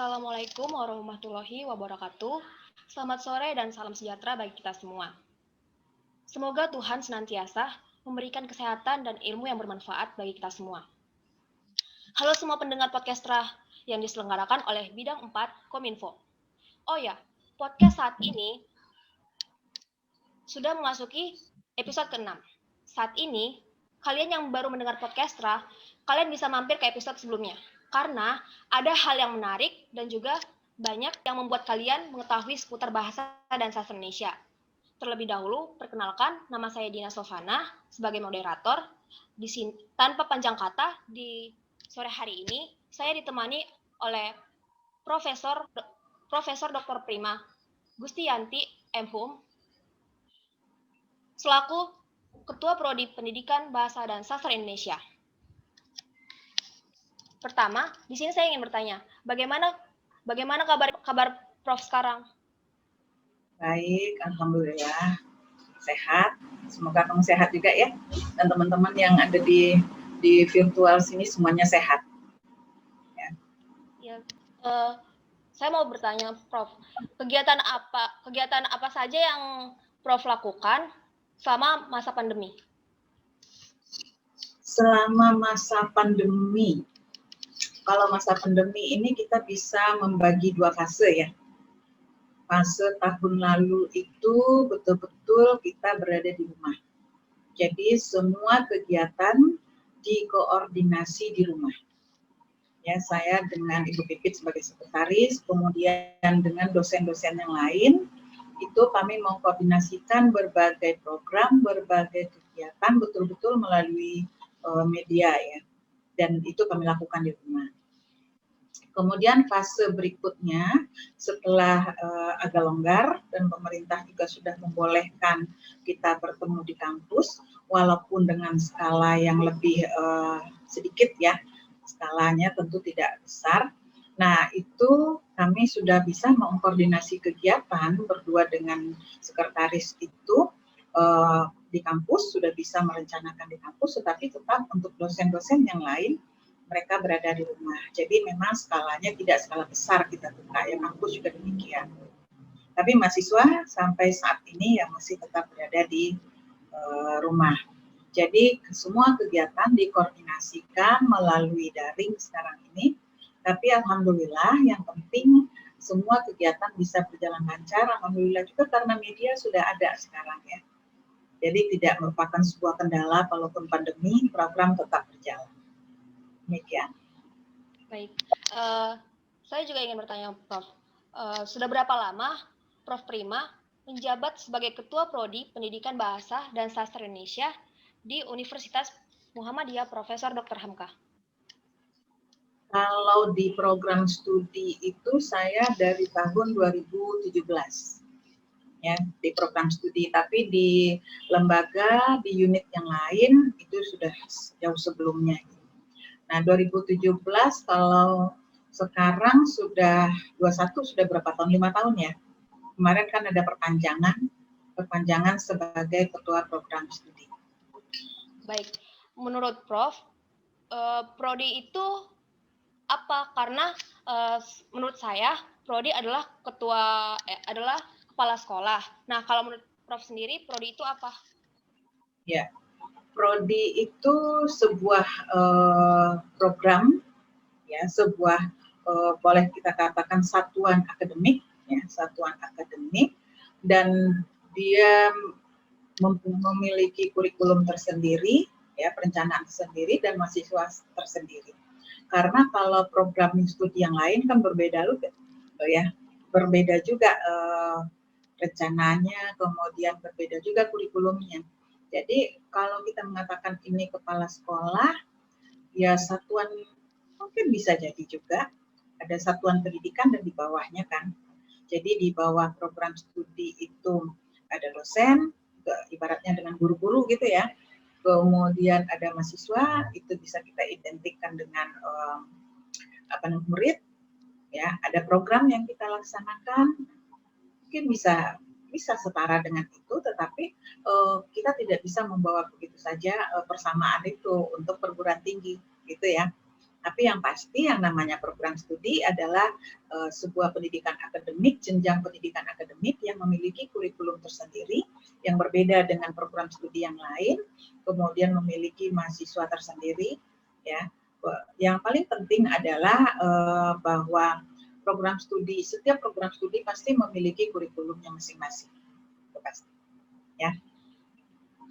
Assalamualaikum warahmatullahi wabarakatuh. Selamat sore dan salam sejahtera bagi kita semua. Semoga Tuhan senantiasa memberikan kesehatan dan ilmu yang bermanfaat bagi kita semua. Halo semua pendengar podcastra yang diselenggarakan oleh Bidang 4 Kominfo. Oh ya, podcast saat ini sudah memasuki episode ke-6. Saat ini, kalian yang baru mendengar podcastra, kalian bisa mampir ke episode sebelumnya. Karena ada hal yang menarik dan juga banyak yang membuat kalian mengetahui seputar bahasa dan sastra Indonesia. Terlebih dahulu, perkenalkan, nama saya Dina Sofana sebagai moderator. Tanpa panjang kata, di sore hari ini saya ditemani oleh Profesor Dr. Prima Gustiyanti M. Hum selaku Ketua Prodi Pendidikan Bahasa dan Sastra Indonesia. Pertama, di sini saya ingin bertanya, bagaimana kabar Prof sekarang? Baik, alhamdulillah sehat. Semoga kamu sehat juga ya, dan teman-teman yang ada di virtual sini semuanya sehat. Ya, saya mau bertanya, Prof, kegiatan apa saja yang Prof lakukan selama masa pandemi? Selama masa pandemi, kalau masa pandemi ini kita bisa membagi dua fase ya. Fase tahun lalu itu betul-betul kita berada di rumah. Jadi semua kegiatan dikoordinasi di rumah. Ya, saya dengan Ibu Pipit sebagai sekretaris, kemudian dengan dosen-dosen yang lain, itu kami mengkoordinasikan berbagai program, berbagai kegiatan betul-betul melalui media ya. Dan itu kami lakukan di rumah. Kemudian fase berikutnya setelah agak longgar dan pemerintah juga sudah membolehkan kita bertemu di kampus, walaupun dengan skala yang lebih sedikit ya, skalanya tentu tidak besar. Nah, itu kami sudah bisa mengkoordinasi kegiatan berdua dengan sekretaris itu di kampus, sudah bisa merencanakan di kampus, tetapi tetap untuk dosen-dosen yang lain mereka berada di rumah. Jadi memang skalanya tidak skala besar kita buka, ya kampus juga demikian. Tapi mahasiswa sampai saat ini yang masih tetap berada di rumah. Jadi semua kegiatan dikoordinasikan melalui daring sekarang ini. Tapi alhamdulillah yang penting semua kegiatan bisa berjalan lancar. Alhamdulillah juga karena media sudah ada sekarang ya. Jadi tidak merupakan sebuah kendala walaupun pandemi, program tetap berjalan. Demikian. Baik, saya juga ingin bertanya, Prof. Sudah berapa lama Prof Prima menjabat sebagai Ketua Prodi Pendidikan Bahasa dan Sastra Indonesia di Universitas Muhammadiyah Profesor Dr. Hamka? Kalau di program studi itu saya dari tahun 2017. Ya, di program studi, tapi di lembaga, di unit yang lain itu sudah jauh sebelumnya. Nah, 2017 kalau sekarang sudah 21 sudah berapa tahun? 5 tahun ya. Kemarin kan ada perpanjangan sebagai ketua program studi. Baik, menurut Prof, prodi itu apa? Karena menurut saya prodi adalah adalah kepala sekolah. Nah, kalau menurut Prof sendiri, prodi itu apa? Ya, prodi itu sebuah program, ya, sebuah boleh kita katakan satuan akademik, ya, satuan akademik, dan dia memiliki kurikulum tersendiri, ya, perencanaan tersendiri dan mahasiswa tersendiri. Karena kalau program studi yang lain kan berbeda ya, berbeda juga rencananya, kemudian berbeda juga kurikulumnya. Jadi kalau kita mengatakan ini kepala sekolah, ya satuan mungkin bisa jadi juga ada satuan pendidikan dan di bawahnya kan. Jadi di bawah program studi itu ada dosen, ibaratnya dengan guru-guru gitu ya. Kemudian ada mahasiswa, itu bisa kita identikkan dengan murid, ya. Ada program yang kita laksanakan, mungkin bisa setara dengan itu, tetapi kita tidak bisa membawa begitu saja persamaan itu untuk perguruan tinggi, gitu ya. Tapi yang pasti yang namanya program studi adalah sebuah pendidikan akademik, jenjang pendidikan akademik yang memiliki kurikulum tersendiri yang berbeda dengan program studi yang lain, kemudian memiliki mahasiswa tersendiri, ya. Yang paling penting adalah bahwa setiap program studi pasti memiliki kurikulumnya masing-masing, itu pasti, ya.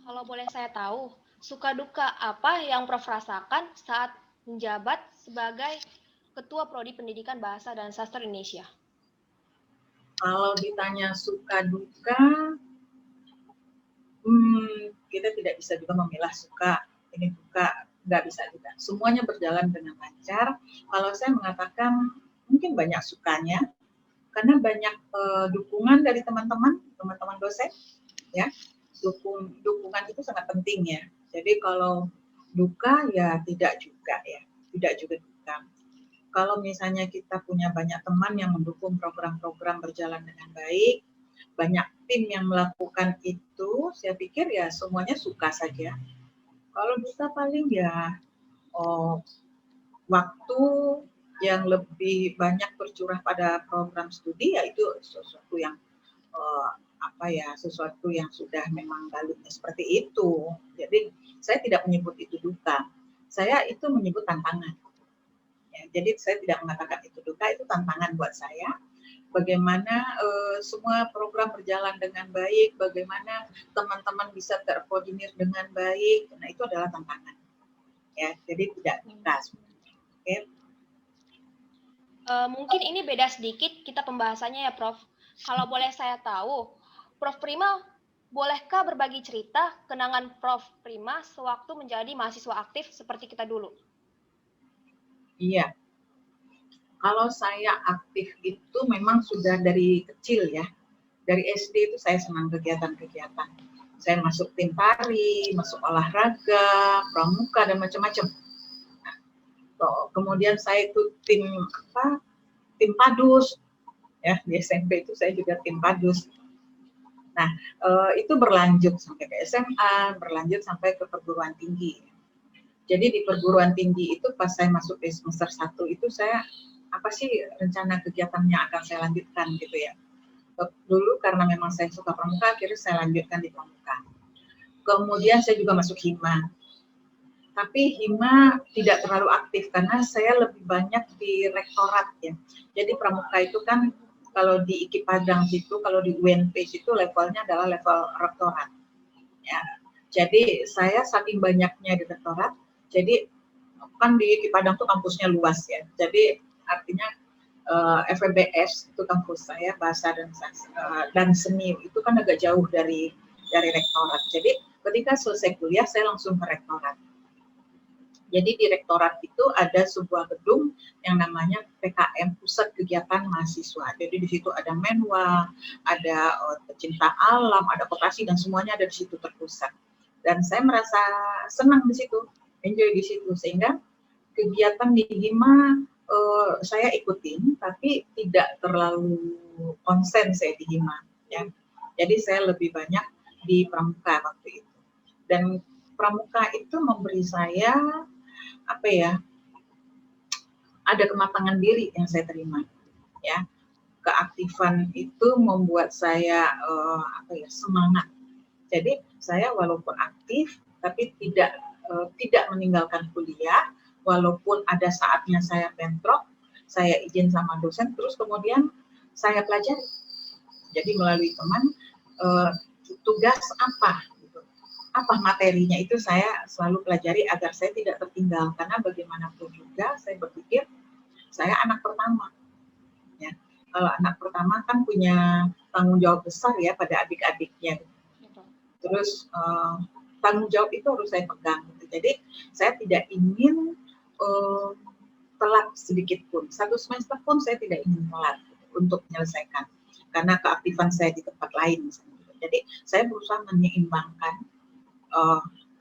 Kalau boleh saya tahu, suka duka apa yang Prof rasakan saat menjabat sebagai Ketua Prodi Pendidikan Bahasa dan Sastra Indonesia? Kalau ditanya suka duka, kita tidak bisa juga memilah suka, ini duka, nggak bisa juga. Semuanya berjalan dengan lancar. Kalau saya mengatakan mungkin banyak sukanya, karena banyak dukungan dari teman-teman dosen, ya. Dukungan itu sangat penting ya. Jadi kalau duka ya tidak juga duka. Kalau misalnya kita punya banyak teman yang mendukung program-program berjalan dengan baik, banyak tim yang melakukan itu, saya pikir ya semuanya suka saja. Kalau duka paling ya waktu yang lebih banyak bercurah pada program studi, ya itu sesuatu yang sesuatu yang sudah memang balutnya seperti itu. Jadi saya tidak menyebut itu duka, saya itu menyebut tantangan. Ya, jadi saya tidak mengatakan itu duka, itu tantangan buat saya. Bagaimana semua program berjalan dengan baik, bagaimana teman-teman bisa terkoordinir dengan baik, nah itu adalah tantangan. Ya, jadi tidak duka. Oke. Mungkin ini beda sedikit kita pembahasannya ya, Prof. Kalau boleh saya tahu, Prof Prima, bolehkah berbagi cerita kenangan Prof Prima sewaktu menjadi mahasiswa aktif seperti kita dulu? Iya. Kalau saya aktif itu memang sudah dari kecil ya. Dari SD itu saya senang kegiatan-kegiatan. Saya masuk tim tari, masuk olahraga, pramuka dan macam-macam. Nah, kemudian saya itu tim padus. Ya, di SMP itu saya juga tim padus. Nah, itu berlanjut sampai ke SMA, berlanjut sampai ke perguruan tinggi. Jadi di perguruan tinggi itu pas saya masuk di semester 1 itu saya apa sih rencana kegiatannya akan saya lanjutkan gitu ya. Dulu karena memang saya suka pramuka, akhirnya saya lanjutkan di pramuka. Kemudian saya juga masuk Hima. Tapi Hima tidak terlalu aktif karena saya lebih banyak di rektorat ya. Jadi pramuka itu kan kalau di IKI Padang situ, kalau di UNP situ levelnya adalah level rektorat. Ya. Jadi saya saking banyaknya di rektorat, jadi kan di IKI Padang tuh kampusnya luas ya. Jadi artinya FEBS itu kampus saya bahasa dan seni itu kan agak jauh dari rektorat. Jadi ketika selesai kuliah saya langsung ke rektorat. Jadi di rektorat itu ada sebuah gedung yang namanya PKM, Pusat Kegiatan Mahasiswa. Jadi di situ ada Menwa, ada pecinta alam, ada koperasi dan semuanya ada di situ terpusat. Dan saya merasa senang di situ, enjoy di situ, sehingga kegiatan di Hima saya ikutin, tapi tidak terlalu konsen saya di Hima. Ya. Jadi saya lebih banyak di pramuka waktu itu. Dan pramuka itu memberi saya ada kematangan diri yang saya terima. Ya, keaktifan itu membuat saya semangat. Jadi saya walaupun aktif, tapi tidak meninggalkan kuliah, walaupun ada saatnya saya bentrok, saya izin sama dosen, terus kemudian saya pelajari. Jadi melalui teman, tugas apa materinya itu saya selalu pelajari agar saya tidak tertinggal, karena bagaimanapun juga saya berpikir saya anak pertama. Ya, kalau anak pertama kan punya tanggung jawab besar ya pada adik-adiknya. Terus tanggung jawab itu harus saya pegang. Gitu. Jadi saya tidak ingin telat sedikit pun. 1 semester pun saya tidak ingin telat untuk menyelesaikan. Karena keaktifan saya di tempat lain. Misalnya. Jadi saya berusaha menyeimbangkan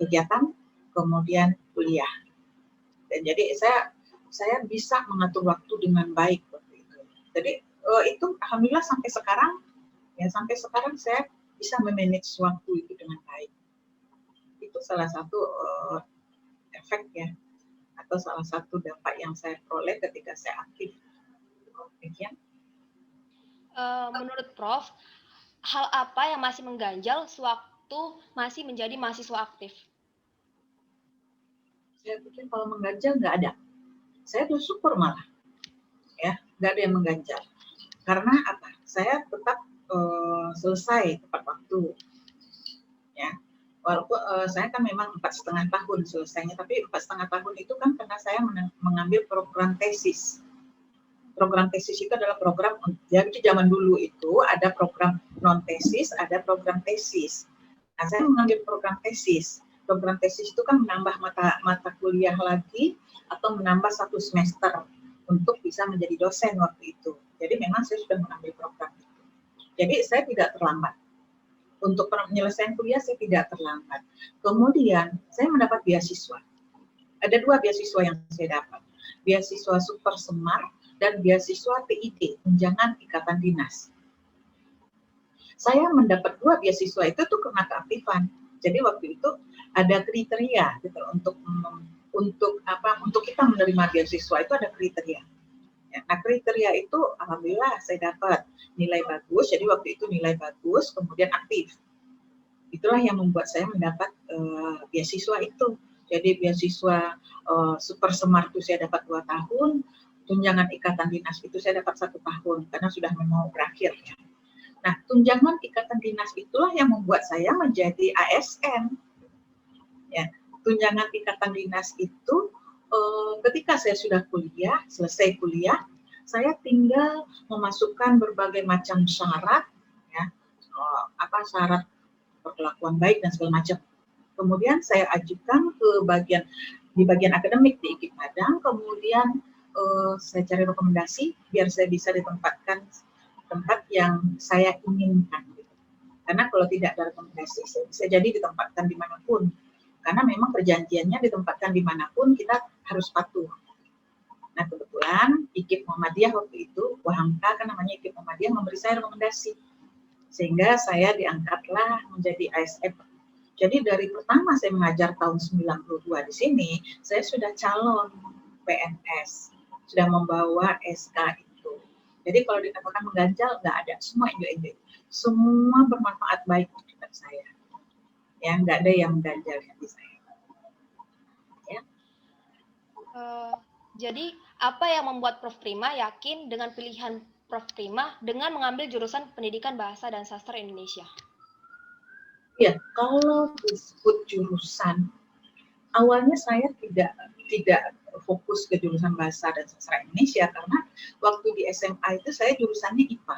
kegiatan, kemudian kuliah. Dan jadi saya bisa mengatur waktu dengan baik waktu itu. Jadi itu alhamdulillah sampai sekarang saya bisa memanage waktu itu dengan baik. Itu salah satu efek ya atau salah satu dampak yang saya peroleh ketika saya aktif. Demikian. Menurut Prof, hal apa yang masih mengganjal sewaktu masih menjadi mahasiswa aktif? Saya pikir kalau mengganjal nggak ada. Saya bersyukur malah, ya, nggak ada yang mengganjal. Karena apa? Saya tetap selesai tepat waktu, ya. Walaupun saya kan memang 4,5 tahun selesainya, tapi 4,5 tahun itu kan karena saya mengambil program tesis. Program tesis itu adalah program, jadi zaman dulu itu ada program non tesis, ada program tesis. Nah, saya mengambil program tesis. Program tesis itu kan menambah mata kuliah lagi atau menambah 1 semester untuk bisa menjadi dosen waktu itu. Jadi memang saya sudah mengambil program itu. Jadi saya tidak terlambat. Untuk penyelesaian kuliah saya tidak terlambat. Kemudian saya mendapat beasiswa. Ada 2 beasiswa yang saya dapat. Beasiswa Super Semar dan beasiswa PID, Tunjangan Ikatan Dinas. Saya mendapat 2 beasiswa itu tuh karena keaktifan. Jadi waktu itu ada kriteria gitu untuk kita menerima beasiswa itu ada kriteria. Ya, nah kriteria itu alhamdulillah saya dapat nilai bagus. Jadi waktu itu nilai bagus, kemudian aktif. Itulah yang membuat saya mendapat beasiswa itu. Jadi beasiswa Super Semar itu saya dapat 2 tahun, tunjangan ikatan dinas itu saya dapat 1 tahun karena sudah mau berakhir. Ya. Nah, tunjangan ikatan dinas itulah yang membuat saya menjadi ASN. Ya, tunjangan ikatan dinas itu ketika saya sudah kuliah, selesai kuliah, saya tinggal memasukkan berbagai macam syarat, ya, syarat perlakuan baik dan segala macam. Kemudian saya ajukan ke di bagian akademik di IKIP Padang, kemudian saya cari rekomendasi biar saya bisa ditempatkan tempat yang saya inginkan. Karena kalau tidak ada rekomendasi, saya bisa jadi ditempatkan dimanapun. Karena memang perjanjiannya ditempatkan dimanapun kita harus patuh. Nah kebetulan IKIP Muhammadiyah waktu itu, Wahamka kan namanya IKIP Muhammadiyah, memberi saya rekomendasi. Sehingga saya diangkatlah menjadi ASN. Jadi dari pertama saya mengajar tahun 92 di sini, saya sudah calon PNS, sudah membawa SK itu. Jadi kalau dikatakan mengganjal, nggak ada, semua enjoy. Semua bermanfaat baik untuk saya. Ya, nggak ada yang mengganjal di saya. Ya. Jadi, apa yang membuat Prof. Prima yakin dengan pilihan Prof. Prima dengan mengambil jurusan Pendidikan Bahasa dan Sastra Indonesia? Ya, kalau disebut jurusan, awalnya saya tidak fokus ke jurusan Bahasa dan Sastra Indonesia karena waktu di SMA itu saya jurusannya IPA.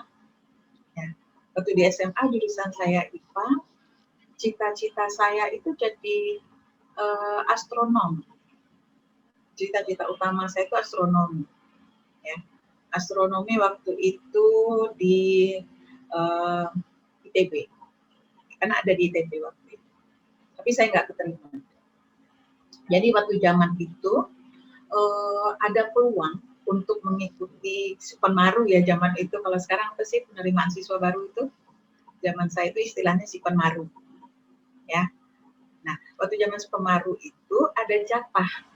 Ya, waktu di SMA jurusan saya IPA, cita-cita saya itu jadi astronom. Cita-cita utama saya itu astronomi. Ya, astronomi waktu itu di ITB. Karena ada di ITB waktu itu. Tapi saya nggak keterima. Jadi waktu zaman itu ada peluang untuk mengikuti Sipenmaru ya zaman itu. Kalau sekarang apa sih penerimaan siswa baru itu? Zaman saya itu istilahnya Sipenmaru. Ya. Nah, waktu zaman Sipenmaru itu ada jatah.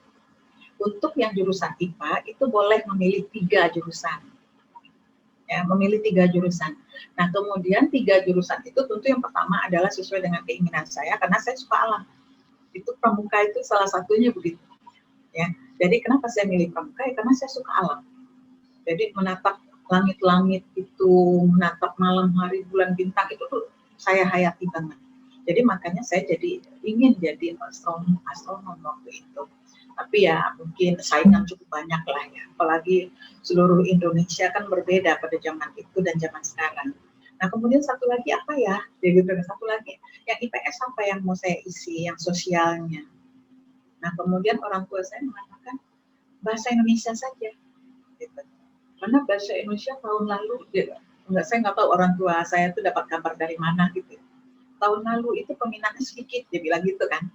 Untuk yang jurusan IPA itu boleh memilih 3 jurusan. Ya, memilih 3 jurusan. Nah, kemudian 3 jurusan itu tentu yang pertama adalah sesuai dengan keinginan saya karena saya suka alam. Itu pramuka itu salah satunya begitu. Ya, jadi kenapa saya milih pramuka? Ya, karena saya suka alam. Jadi menatap langit-langit itu, menatap malam hari, bulan bintang itu tuh saya hayati banget. Jadi makanya saya ingin jadi astronom waktu itu. Tapi ya mungkin saingan cukup banyak lah ya. Apalagi seluruh Indonesia kan berbeda pada zaman itu dan zaman sekarang. Nah kemudian satu lagi apa ya? Jadi satu lagi yang IPS apa yang mau saya isi, yang sosialnya. Nah kemudian orang tua saya mengatakan bahasa Indonesia saja. Gitu. Karena bahasa Indonesia tahun lalu, saya nggak tahu orang tua saya itu dapat kabar dari mana gitu. Tahun lalu itu peminatnya sedikit, dia bilang gitu kan.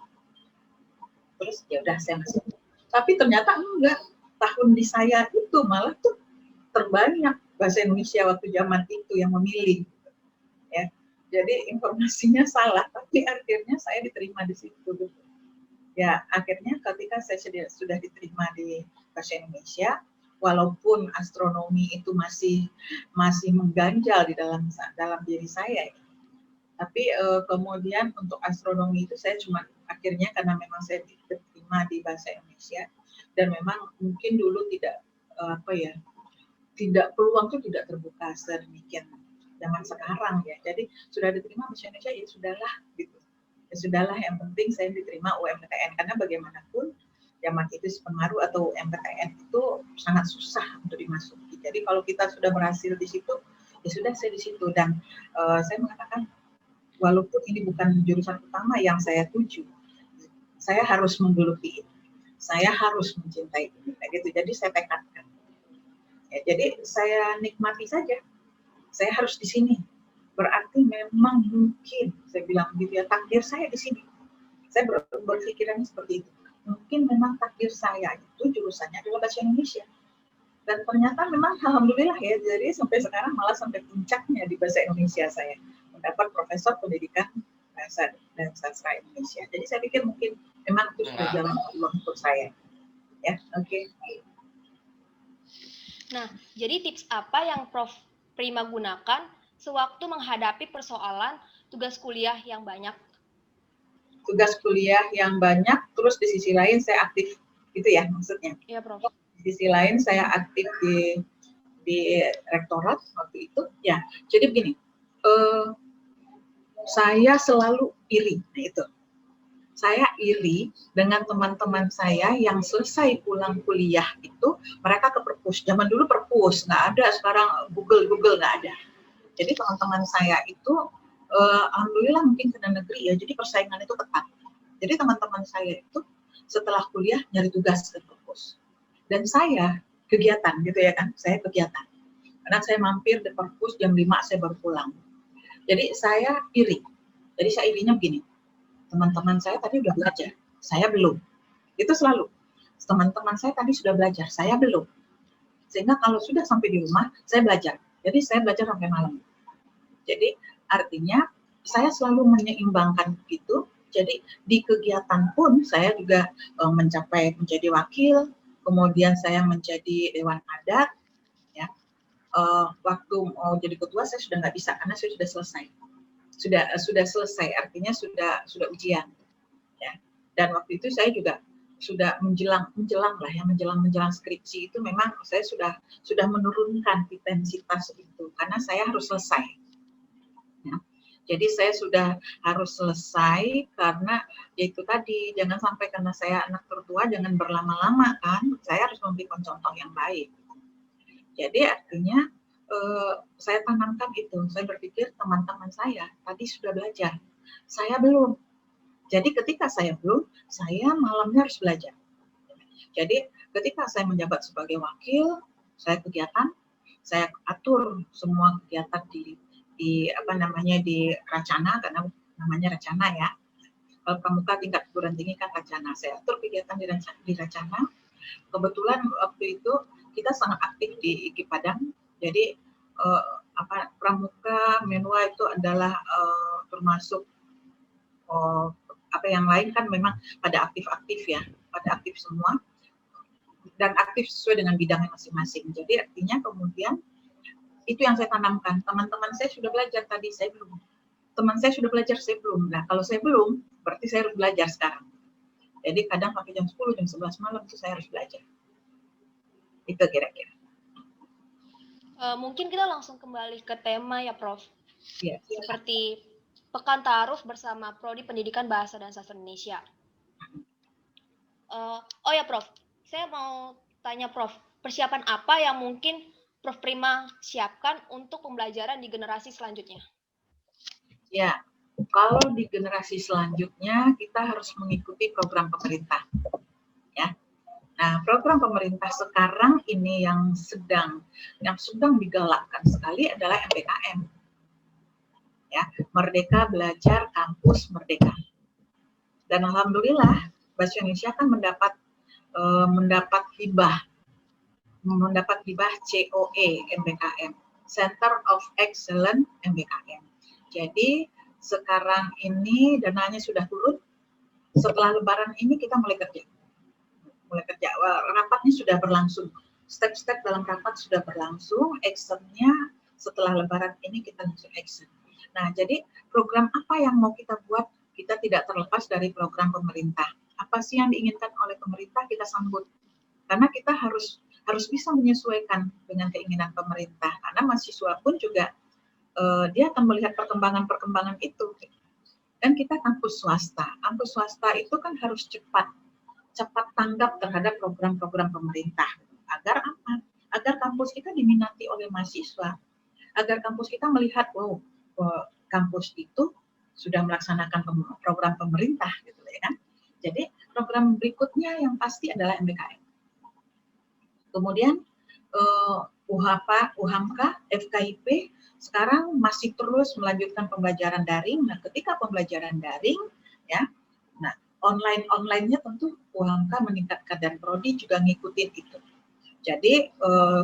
Terus ya udah saya masuk. Tapi ternyata enggak. Tahun di saya itu malah tuh terbanyak bahasa Indonesia waktu zaman itu yang memilih. Ya. Jadi informasinya salah, tapi akhirnya saya diterima di situ. Gitu. Ya, akhirnya ketika saya sudah diterima di Bahasa Indonesia, walaupun astronomi itu masih mengganjal di dalam diri saya, tapi kemudian untuk astronomi itu saya cuma akhirnya karena memang saya diterima di Bahasa Indonesia dan memang mungkin dulu tidak apa ya, peluang itu tidak terbuka sedemikian zaman sekarang ya. Jadi sudah diterima Bahasa Indonesia ya sudahlah gitu. Ya sudahlah, yang penting saya diterima UMPTN karena bagaimanapun zaman itu pengaruh atau UMPTN itu sangat susah untuk dimasuki. Jadi kalau kita sudah berhasil di situ, ya sudah saya di situ dan saya mengatakan walaupun ini bukan jurusan utama yang saya tuju, saya harus menggeluti ini, saya harus mencintai ini, kayak gitu. Jadi saya tekadkan. Ya, jadi saya nikmati saja. Saya harus di sini. Berarti memang mungkin, saya bilang gitu ya, takdir saya di sini. Saya berpikiran seperti itu. Mungkin memang takdir saya itu jurusannya adalah Bahasa Indonesia. Dan ternyata memang alhamdulillah ya, jadi sampai sekarang malah sampai puncaknya di Bahasa Indonesia saya mendapat profesor pendidikan bahasa dan sastra Indonesia. Jadi saya pikir mungkin memang itu sudah jalan Allah untuk saya. Ya, oke. Nah, jadi tips apa yang Prof. Prima gunakan sewaktu menghadapi persoalan tugas kuliah yang banyak? Tugas kuliah yang banyak, terus di sisi lain saya aktif, gitu ya maksudnya? Iya, Prof. Di sisi lain saya aktif di rektorat waktu itu. Ya, jadi begini, saya selalu iri, nah itu. Saya iri dengan teman-teman saya yang selesai pulang kuliah itu, mereka ke perpus. Zaman dulu perpus, nggak ada, sekarang Google nggak ada. Jadi teman-teman saya itu, alhamdulillah mungkin ke negeri ya, jadi persaingan itu ketat. Jadi teman-teman saya itu setelah kuliah nyari tugas ke perpus. Dan saya kegiatan gitu ya kan, saya kegiatan. Karena saya mampir di perpus jam 5 saya baru pulang. Jadi saya iri. Jadi saya irinya begini, teman-teman saya tadi udah belajar, saya belum. Itu selalu. Teman-teman saya tadi sudah belajar, saya belum. Sehingga kalau sudah sampai di rumah, saya belajar. Jadi saya belajar sampai malam. Jadi artinya saya selalu menyeimbangkan begitu. Jadi di kegiatan pun saya juga mencapai menjadi wakil, kemudian saya menjadi dewan adat. Ya, waktu mau jadi ketua saya sudah nggak bisa karena saya sudah selesai. Sudah selesai, artinya sudah ujian. Ya. Dan waktu itu saya juga sudah menjelang skripsi itu memang saya sudah menurunkan intensitas itu karena saya harus selesai. Ya. Jadi saya sudah harus selesai karena yaitu tadi jangan sampai karena saya anak tertua jangan berlama-lama kan, saya harus memberikan contoh yang baik. Jadi artinya saya tanamkan itu, saya berpikir teman-teman saya tadi sudah belajar, saya belum. Jadi ketika saya belum, saya malamnya harus belajar. Jadi ketika saya menjabat sebagai wakil, saya kegiatan, saya atur semua kegiatan di Racana, karena namanya Racana ya. Kalau pramuka tingkat perguruan tinggi kan Racana. Saya atur kegiatan di Racana. Kebetulan waktu itu kita sangat aktif di IKI Padang. Jadi pramuka menwa itu adalah termasuk yang lain kan memang pada aktif-aktif ya, pada aktif semua dan aktif sesuai dengan bidangnya masing-masing. Jadi artinya kemudian itu yang saya tanamkan. Teman-teman saya sudah belajar tadi, saya belum. Teman saya sudah belajar, saya belum. Nah kalau saya belum, berarti saya harus belajar sekarang. Jadi kadang sampai jam 10, jam 11 malam itu saya harus belajar. Itu kira-kira. Mungkin kita langsung kembali ke tema ya, Prof. Ya, seperti Pekan Ta'aruf bersama Prodi Pendidikan Bahasa dan Sastra Indonesia. Oh ya, Prof. Saya mau tanya, Prof. Persiapan apa yang mungkin Prof. Prima siapkan untuk pembelajaran di generasi selanjutnya? Ya, kalau di generasi selanjutnya kita harus mengikuti program pemerintah. Ya. Nah, program pemerintah sekarang ini yang sedang digalakkan sekali adalah MBKM. Ya, Merdeka Belajar Kampus Merdeka. Dan alhamdulillah Bahasa Indonesia kan mendapat hibah COE MBKM, Center of Excellence MBKM. Jadi sekarang ini dananya sudah turun setelah Lebaran ini kita mulai kerja. Rapatnya sudah berlangsung, step-step dalam rapat sudah berlangsung, actionnya setelah Lebaran ini kita langsung action. Nah, jadi program apa yang mau kita buat, kita tidak terlepas dari program pemerintah. Apa sih yang diinginkan oleh pemerintah, kita sambut. Karena kita harus bisa menyesuaikan dengan keinginan pemerintah. Karena mahasiswa pun juga dia akan melihat perkembangan itu. Dan kita kampus swasta itu kan harus cepat tanggap terhadap program-program pemerintah. Agar apa? Agar kampus kita diminati oleh mahasiswa. Agar kampus kita melihat, kampus itu sudah melaksanakan program pemerintah, gitu ya kan? Jadi program berikutnya yang pasti adalah MBKM. Kemudian UHAMKA, FKIP sekarang masih terus melanjutkan pembelajaran daring. Nah, ketika pembelajaran daring, ya, nah online-nya tentu UHAMKA meningkatkan dan Prodi juga ngikutin itu. Jadi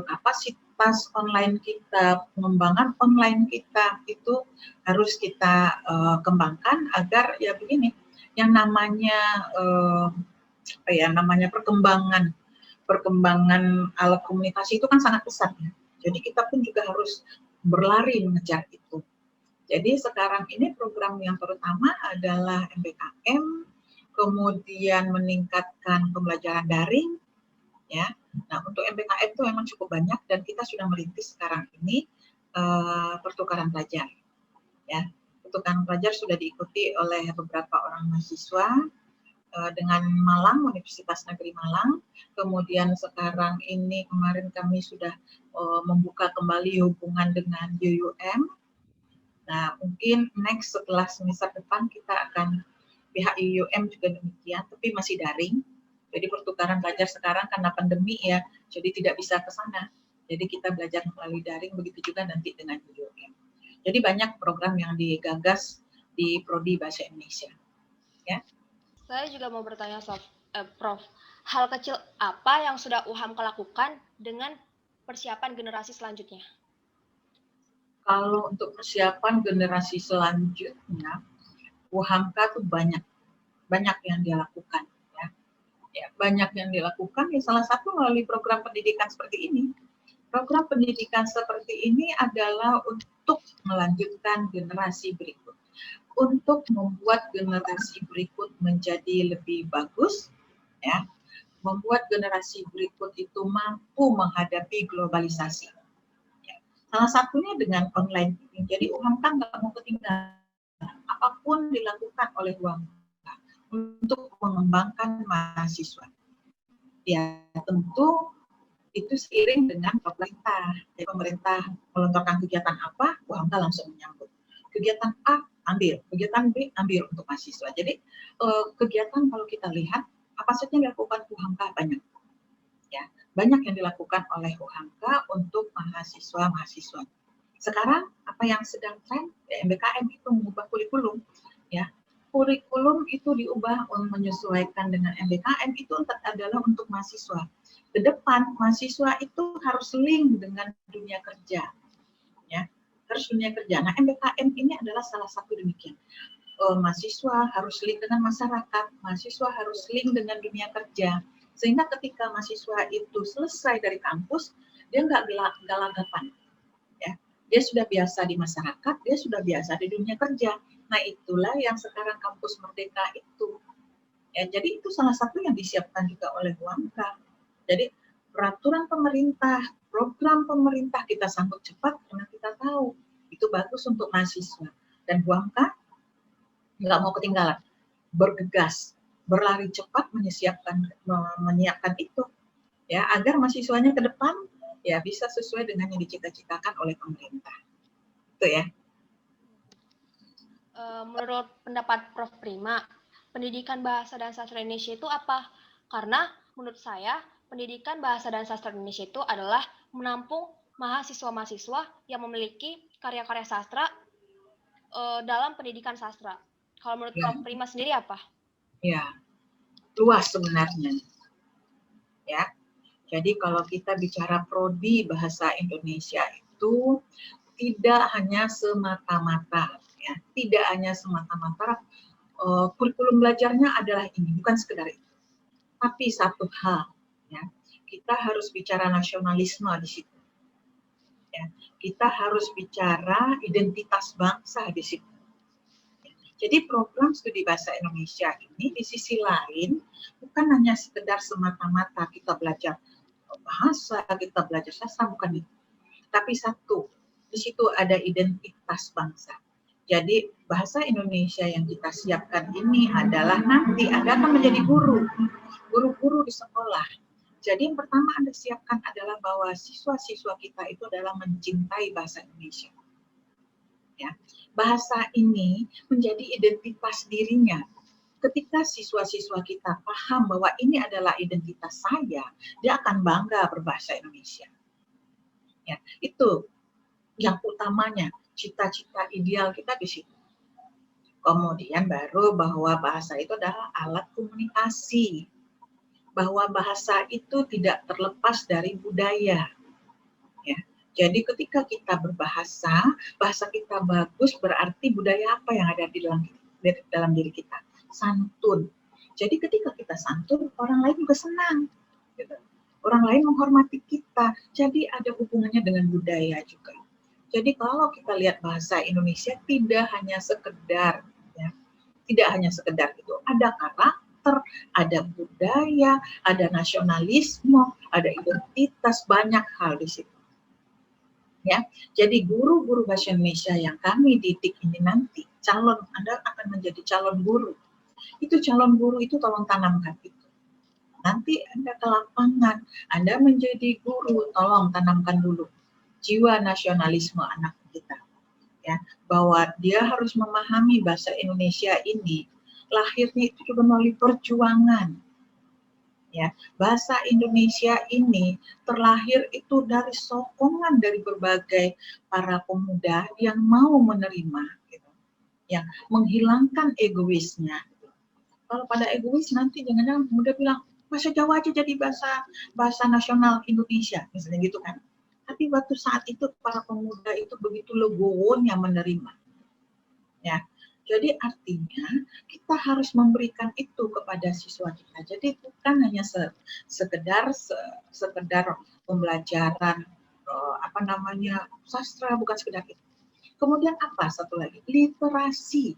kapasitas online kita, pengembangan online kita itu harus kita kembangkan agar ya begini, yang namanya perkembangan alat komunikasi itu kan sangat pesat ya. Jadi kita pun juga harus berlari mengejar itu. Jadi sekarang ini program yang terutama adalah MBKM, kemudian meningkatkan pembelajaran daring, ya. Nah, untuk MBKM itu memang cukup banyak dan kita sudah merintis sekarang ini pertukaran pelajar, ya. Pertukaran pelajar sudah diikuti oleh beberapa orang mahasiswa dengan Malang, Universitas Negeri Malang. Kemudian sekarang ini kemarin kami sudah membuka kembali hubungan dengan UUM. Nah, mungkin next setelah semester depan kita akan pihak UUM juga demikian, tapi masih daring. Jadi pertukaran pelajar sekarang karena pandemi ya, jadi tidak bisa ke sana. Jadi kita belajar melalui daring, begitu juga nanti dengan UUM. Jadi banyak program yang digagas di Prodi Bahasa Indonesia. Ya. Saya juga mau bertanya, Prof. Hal kecil apa yang sudah UHAMKA lakukan dengan persiapan generasi selanjutnya? Kalau untuk persiapan generasi selanjutnya, UHAMKA tuh banyak yang dia lakukan. Ya, banyak yang dilakukan, ya salah satu melalui program pendidikan seperti ini. Program pendidikan seperti ini adalah untuk melanjutkan generasi berikut. Untuk membuat generasi berikut menjadi lebih bagus, ya, membuat generasi berikut itu mampu menghadapi globalisasi. Ya. Salah satunya dengan online. Jadi UHAMKA nggak mau ketinggalan. Apapun dilakukan oleh UHAMKA untuk mengembangkan mahasiswa. Ya tentu itu seiring dengan pemerintah. Jadi pemerintah melontarkan kegiatan apa, UHAMKA langsung menyambut. Kegiatan A ambil, kegiatan B ambil untuk mahasiswa. Jadi kegiatan kalau kita lihat apa saja yang dilakukan UHAMKA banyak. Ya, banyak yang dilakukan oleh UHAMKA untuk mahasiswa-mahasiswa. Sekarang apa yang sedang tren, ya, MBKM itu mengubah kurikulum. Ya, kurikulum itu diubah menyesuaikan dengan MBKM itu adalah untuk mahasiswa. Ke depan mahasiswa itu harus link dengan dunia kerja. Ya, harus dunia kerja. Nah, MBKM ini adalah salah satu demikian. Mahasiswa harus link dengan masyarakat, mahasiswa harus link dengan dunia kerja. Sehingga ketika mahasiswa itu selesai dari kampus, dia nggak gelagapan. Ya, dia sudah biasa di masyarakat, dia sudah biasa di dunia kerja. Nah, itulah yang sekarang kampus Merdeka itu. Ya, jadi itu salah satu yang disiapkan juga oleh UHAMKA. Jadi peraturan pemerintah, program pemerintah kita sambut cepat karena kita tahu itu bagus untuk mahasiswa. Dan UHAMKA nggak mau ketinggalan, bergegas, berlari cepat menyiapkan itu, ya agar mahasiswanya ke depan ya bisa sesuai dengan yang dicita-citakan oleh pemerintah. Itu ya. Menurut pendapat Prof. Prima, pendidikan bahasa dan sastra Indonesia itu apa? Karena menurut saya, pendidikan bahasa dan sastra Indonesia itu adalah menampung mahasiswa-mahasiswa yang memiliki karya-karya sastra dalam pendidikan sastra. Kalau menurut Prof. Prima sendiri apa? Ya, luas sebenarnya. Ya, jadi kalau kita bicara prodi bahasa Indonesia itu tidak hanya semata-mata, ya, tidak hanya semata-mata kurikulum belajarnya adalah ini, bukan sekedar itu. Tapi satu hal, ya, kita harus bicara nasionalisme di situ. Ya, kita harus bicara identitas bangsa di situ. Jadi program studi bahasa Indonesia ini di sisi lain bukan hanya sekedar semata-mata kita belajar bahasa, kita belajar sastra, bukan itu. Tapi satu, di situ ada identitas bangsa. Jadi bahasa Indonesia yang kita siapkan ini adalah nanti Anda akan menjadi guru di sekolah. Jadi yang pertama Anda siapkan adalah bahwa siswa-siswa kita itu adalah mencintai bahasa Indonesia. Ya, bahasa ini menjadi identitas dirinya. Ketika siswa-siswa kita paham bahwa ini adalah identitas saya, dia akan bangga berbahasa Indonesia. Ya, itu yang utamanya, cita-cita ideal kita di situ. Kemudian baru bahwa bahasa itu adalah alat komunikasi. Bahwa bahasa itu tidak terlepas dari budaya. Ya. Jadi ketika kita berbahasa, bahasa kita bagus berarti budaya apa yang ada di dalam diri kita? Santun. Jadi ketika kita santun, orang lain juga senang. Gitu. Orang lain menghormati kita. Jadi ada hubungannya dengan budaya juga. Jadi kalau kita lihat bahasa Indonesia tidak hanya sekedar, ya, tidak hanya sekedar itu. Ada karakter, ada budaya, ada nasionalisme, ada identitas, banyak hal di situ. Ya, jadi guru-guru bahasa Indonesia yang kami didik ini nanti, Anda akan menjadi calon guru. Itu calon guru itu tolong tanamkan itu. Nanti Anda ke lapangan, Anda menjadi guru, tolong tanamkan dulu jiwa nasionalisme anak kita. Ya, bahwa dia harus memahami bahasa Indonesia ini, lahirnya itu juga melalui perjuangan. Ya, bahasa Indonesia ini terlahir itu dari sokongan dari berbagai para pemuda yang mau menerima, gitu, yang menghilangkan egoisnya. Gitu. Kalau pada egois nanti jangan-jangan pemuda bilang bahasa Jawa aja jadi bahasa nasional Indonesia, misalnya gitu kan. Tapi waktu saat itu para pemuda itu begitu legowonya menerima. Ya. Jadi artinya kita harus memberikan itu kepada siswa kita. Jadi bukan hanya sekedar pembelajaran sastra, bukan sekedar itu. Kemudian apa satu lagi? Literasi.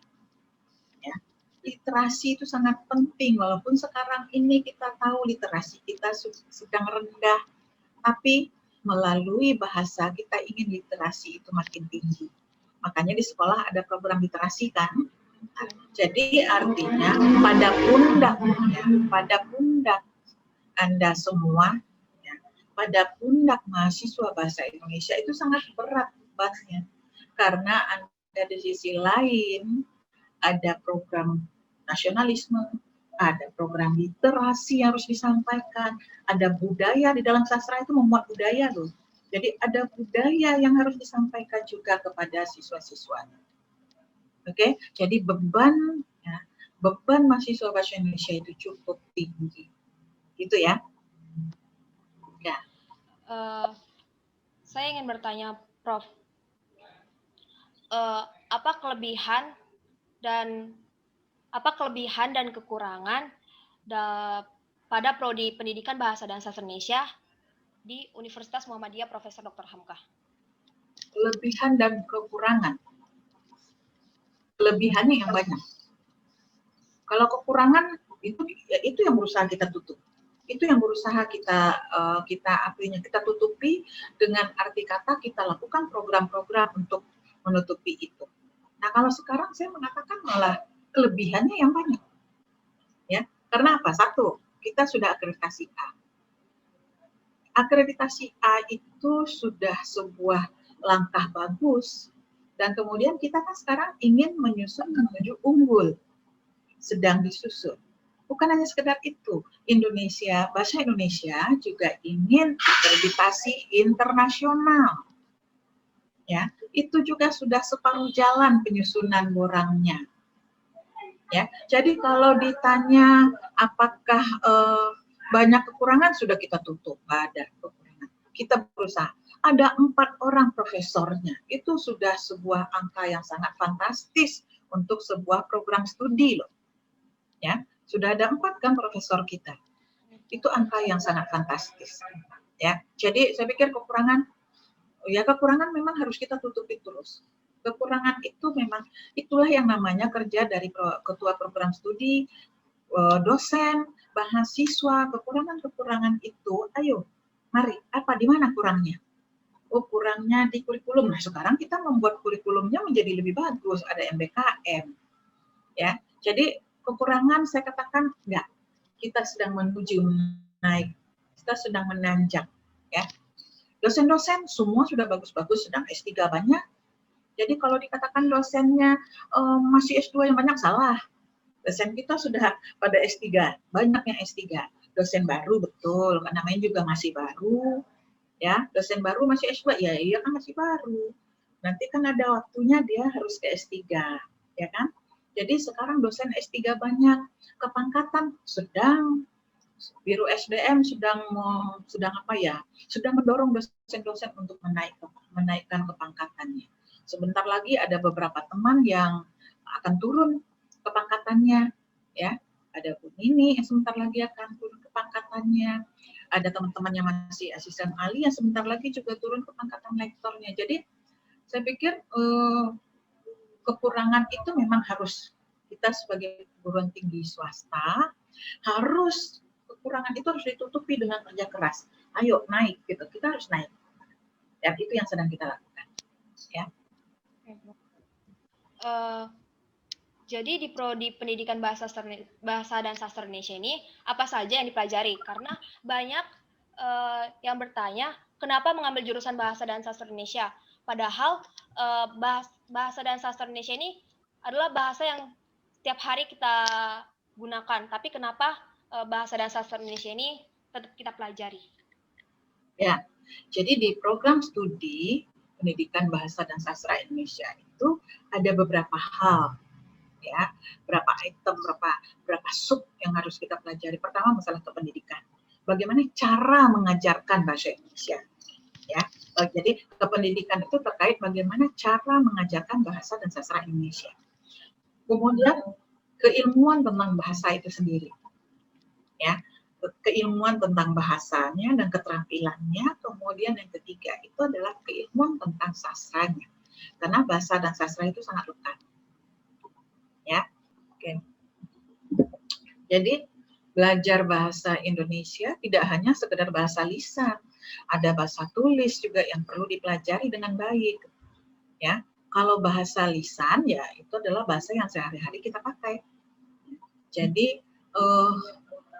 Ya. Literasi itu sangat penting walaupun sekarang ini kita tahu literasi kita sedang rendah, tapi melalui bahasa kita ingin literasi itu makin tinggi. Makanya di sekolah ada program literasi kan. Jadi artinya pada pundak Anda semua, ya, pada pundak mahasiswa bahasa Indonesia itu sangat berat bebannya. Karena Anda di sisi lain ada program nasionalisme, ada program literasi yang harus disampaikan, ada budaya di dalam sastra itu memuat budaya loh. Jadi ada budaya yang harus disampaikan juga kepada siswa-siswanya. Oke, jadi beban mahasiswa bahasa Indonesia itu cukup tinggi, gitu ya. Ya. Saya ingin bertanya, Prof, apa kelebihan dan kekurangan pada prodi Pendidikan Bahasa dan Sastra Indonesia di Universitas Muhammadiyah Profesor Dr. Hamka? Kelebihan dan kekurangan. Kelebihannya yang banyak. Kalau kekurangan itu yang berusaha kita tutup. Itu yang berusaha kita tutupi dengan arti kata kita lakukan program-program untuk menutupi itu. Nah, kalau sekarang saya mengatakan malah kelebihannya yang banyak. Ya, karena apa? Satu, kita sudah akreditasi A. Akreditasi A itu sudah sebuah langkah bagus, dan kemudian kita kan sekarang ingin menyusun menuju unggul, sedang disusun. Bukan hanya sekedar itu, bahasa Indonesia juga ingin akreditasi internasional. Ya, itu juga sudah separuh jalan penyusunan borangnya. Ya, jadi kalau ditanya apakah banyak kekurangan, sudah kita tutup, ada kekurangan. Kita berusaha. Ada 4 orang profesornya, itu sudah sebuah angka yang sangat fantastis untuk sebuah program studi loh. Ya, sudah ada 4 kan profesor kita. Itu angka yang sangat fantastis. Ya, jadi saya pikir kekurangan memang harus kita tutupi terus. Kekurangan itu memang itulah yang namanya kerja dari ketua program studi, dosen, mahasiswa. Kekurangan itu, ayo, mari, di mana kurangnya? Oh, kurangnya di kurikulum. Nah, sekarang kita membuat kurikulumnya menjadi lebih bagus, ada MBKM. Ya, jadi kekurangan saya katakan enggak. Kita sedang menuju naik, kita sedang menanjak, ya. Dosen-dosen semua sudah bagus-bagus, sedang S3 banyak. Jadi kalau dikatakan dosennya masih S2 yang banyak, salah. Dosen kita sudah pada S3, banyak yang S3. Dosen baru betul, karena namanya juga masih baru. Ya, dosen baru masih S2, ya iya kan masih baru. Nanti kan ada waktunya dia harus ke S3, ya kan? Jadi sekarang dosen S3 banyak, kepangkatan sedang Biro SDM sedang mendorong dosen-dosen untuk menaikkan kepangkatannya. Sebentar lagi ada beberapa teman yang akan turun kepangkatannya, ya. Ada Bu Nini yang sebentar lagi akan turun kepangkatannya. Ada teman-teman yang masih asisten ahli yang sebentar lagi juga turun kepangkatan lektornya. Jadi saya pikir kekurangan itu memang harus kita sebagai perguruan tinggi swasta harus kekurangan itu harus ditutupi dengan kerja keras. Ayo naik gitu, kita harus naik. Dan itu yang sedang kita lakukan. Ya. Jadi di prodi pendidikan bahasa dan sastra Indonesia ini apa saja yang dipelajari? Karena banyak yang bertanya kenapa mengambil jurusan bahasa dan sastra Indonesia. Padahal bahasa dan sastra Indonesia ini adalah bahasa yang setiap hari kita gunakan. Tapi kenapa bahasa dan sastra Indonesia ini tetap kita pelajari? Ya, jadi di program studi pendidikan bahasa dan sastra Indonesia itu ada beberapa hal, ya, berapa item, berapa sub yang harus kita pelajari. Pertama masalah kependidikan. Bagaimana cara mengajarkan bahasa Indonesia, ya. Jadi kependidikan itu terkait bagaimana cara mengajarkan bahasa dan sastra Indonesia. Kemudian keilmuan tentang bahasa itu sendiri, ya, keilmuan tentang bahasanya dan keterampilannya. Kemudian yang ketiga itu adalah keilmuan tentang sastranya, karena bahasa dan sastra itu sangat lekat, ya. Oke. Jadi belajar bahasa Indonesia tidak hanya sekedar bahasa lisan, ada bahasa tulis juga yang perlu dipelajari dengan baik, ya. Kalau bahasa lisan ya itu adalah bahasa yang sehari-hari kita pakai. Jadi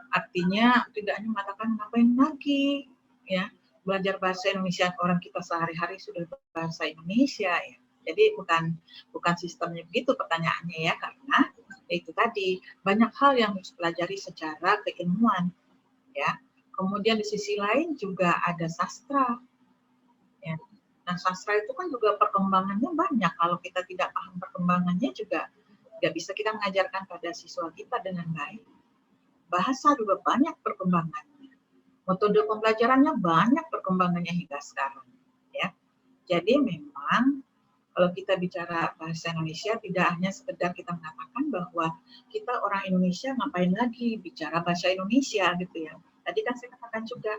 artinya tidak hanya mengatakan ngapain lagi, ya, belajar bahasa Indonesia, orang kita sehari-hari sudah bahasa Indonesia, ya. Jadi bukan sistemnya begitu pertanyaannya, ya, karena itu tadi banyak hal yang harus pelajari secara keilmuan, ya. Kemudian di sisi lain juga ada sastra, ya. Nah, sastra itu kan juga perkembangannya banyak. Kalau kita tidak paham perkembangannya juga tidak bisa kita mengajarkan pada siswa kita dengan baik. Bahasa juga banyak perkembangannya. Metode pembelajarannya banyak perkembangannya hingga sekarang, ya. Jadi memang kalau kita bicara bahasa Indonesia tidak hanya sekedar kita mengatakan bahwa kita orang Indonesia ngapain lagi bicara bahasa Indonesia gitu, ya. Tadi kan saya katakan juga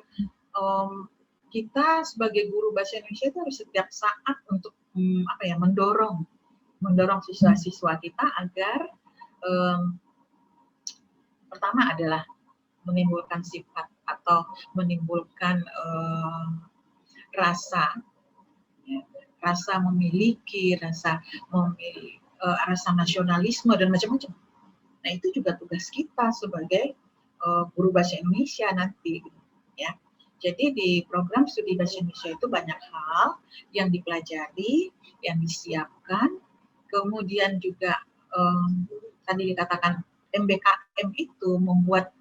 kita sebagai guru bahasa Indonesia itu harus setiap saat untuk mendorong siswa-siswa kita agar pertama adalah menimbulkan sifat atau menimbulkan rasa memiliki, rasa nasionalisme dan macam-macam. Nah, itu juga tugas kita sebagai guru bahasa Indonesia nanti, ya. Jadi di program studi bahasa Indonesia itu banyak hal yang dipelajari, yang disiapkan, kemudian juga tadi dikatakan MBKM itu membuat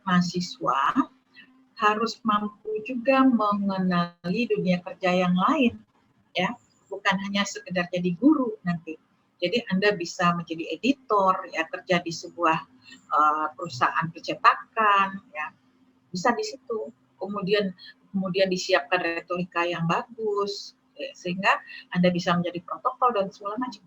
mahasiswa harus mampu juga mengenali dunia kerja yang lain, ya, bukan hanya sekedar jadi guru nanti. Jadi Anda bisa menjadi editor, ya, kerja di sebuah perusahaan percetakan, ya, bisa di situ. Kemudian disiapkan retorika yang bagus, ya, sehingga Anda bisa menjadi protokol dan segala macam.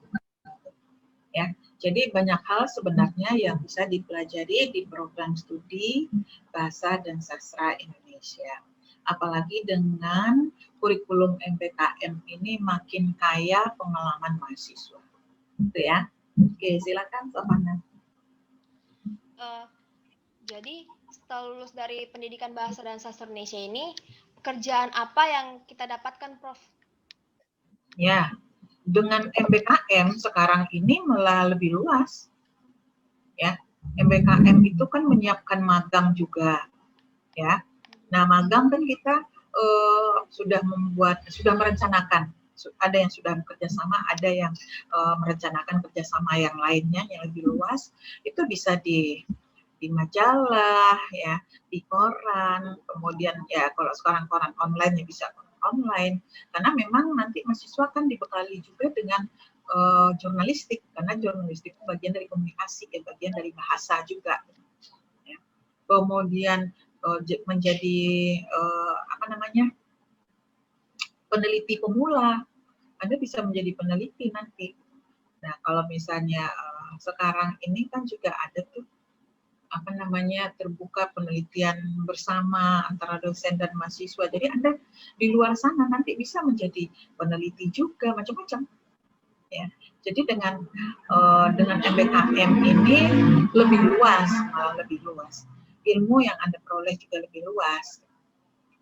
ya. Jadi banyak hal sebenarnya yang bisa dipelajari di program studi Bahasa dan Sastra Indonesia. Apalagi dengan kurikulum MPKM ini makin kaya pengalaman mahasiswa. Gitu ya. Oke, silakan Sofana. Jadi setelah lulus dari pendidikan Bahasa dan Sastra Indonesia ini, pekerjaan apa yang kita dapatkan, Prof? Ya, dengan MBKM sekarang ini malah lebih luas. Ya, MBKM itu kan menyiapkan magang juga, ya. Nah, magang kan kita sudah merencanakan. Ada yang sudah bekerja sama, ada yang merencanakan kerjasama yang lainnya yang lebih luas. Itu bisa di majalah, ya, di koran, kemudian ya kalau sekarang koran online ya bisa online, karena memang nanti mahasiswa kan dibekali juga dengan jurnalistik, karena jurnalistik itu bagian dari komunikasi, ya, bagian dari bahasa juga. Ya. Kemudian menjadi peneliti pemula, Anda bisa menjadi peneliti nanti. Nah, kalau misalnya sekarang ini kan juga ada tuh terbuka penelitian bersama antara dosen dan mahasiswa. Jadi Anda di luar sana nanti bisa menjadi peneliti juga, macam-macam. Ya. Jadi dengan MBKM ini lebih luas, lebih luas. Ilmu yang Anda peroleh juga lebih luas.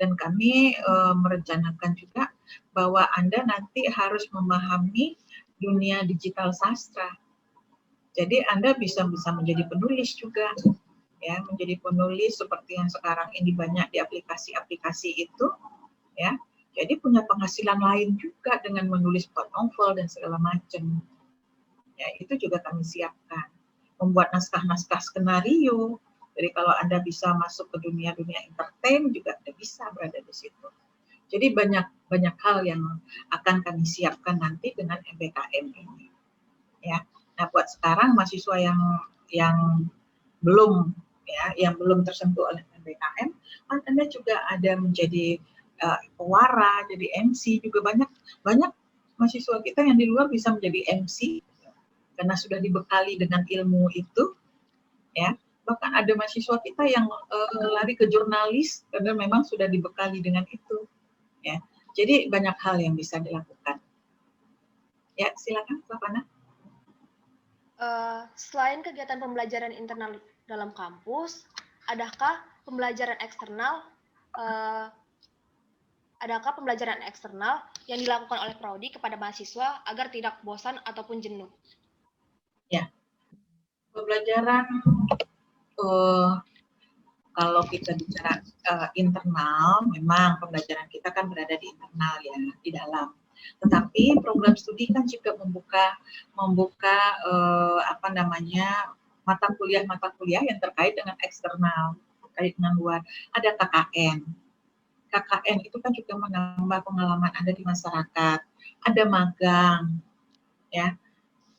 Dan kami merencanakan juga bahwa Anda nanti harus memahami dunia digital sastra. Jadi Anda bisa menjadi penulis juga, ya, menjadi penulis seperti yang sekarang ini banyak di aplikasi-aplikasi itu, ya. Jadi punya penghasilan lain juga dengan menulis plot novel dan segala macam. Ya, itu juga kami siapkan. Membuat naskah-naskah skenario. Jadi kalau Anda bisa masuk ke dunia-dunia entertain juga Anda bisa berada di situ. Jadi banyak hal yang akan kami siapkan nanti dengan MBKM ini. Ya. Nah, buat sekarang mahasiswa yang belum tersentuh oleh MBKM, kan Anda juga ada menjadi pewara, jadi MC juga banyak mahasiswa kita yang di luar bisa menjadi MC karena sudah dibekali dengan ilmu itu, ya. Bahkan ada mahasiswa kita yang lari ke jurnalis karena memang sudah dibekali dengan itu, ya. Jadi banyak hal yang bisa dilakukan. Ya, silakan, Sofana. Selain kegiatan pembelajaran internal dalam kampus, adakah pembelajaran eksternal yang dilakukan oleh Prodi kepada mahasiswa agar tidak bosan ataupun jenuh? Ya, pembelajaran kalau kita bicara internal, memang pembelajaran kita kan berada di internal, ya, di dalam. Tetapi program studi kan juga membuka mata kuliah yang terkait dengan eksternal, terkait dengan luar. Ada KKN. KKN itu kan juga menambah pengalaman Anda di masyarakat. Ada magang, ya.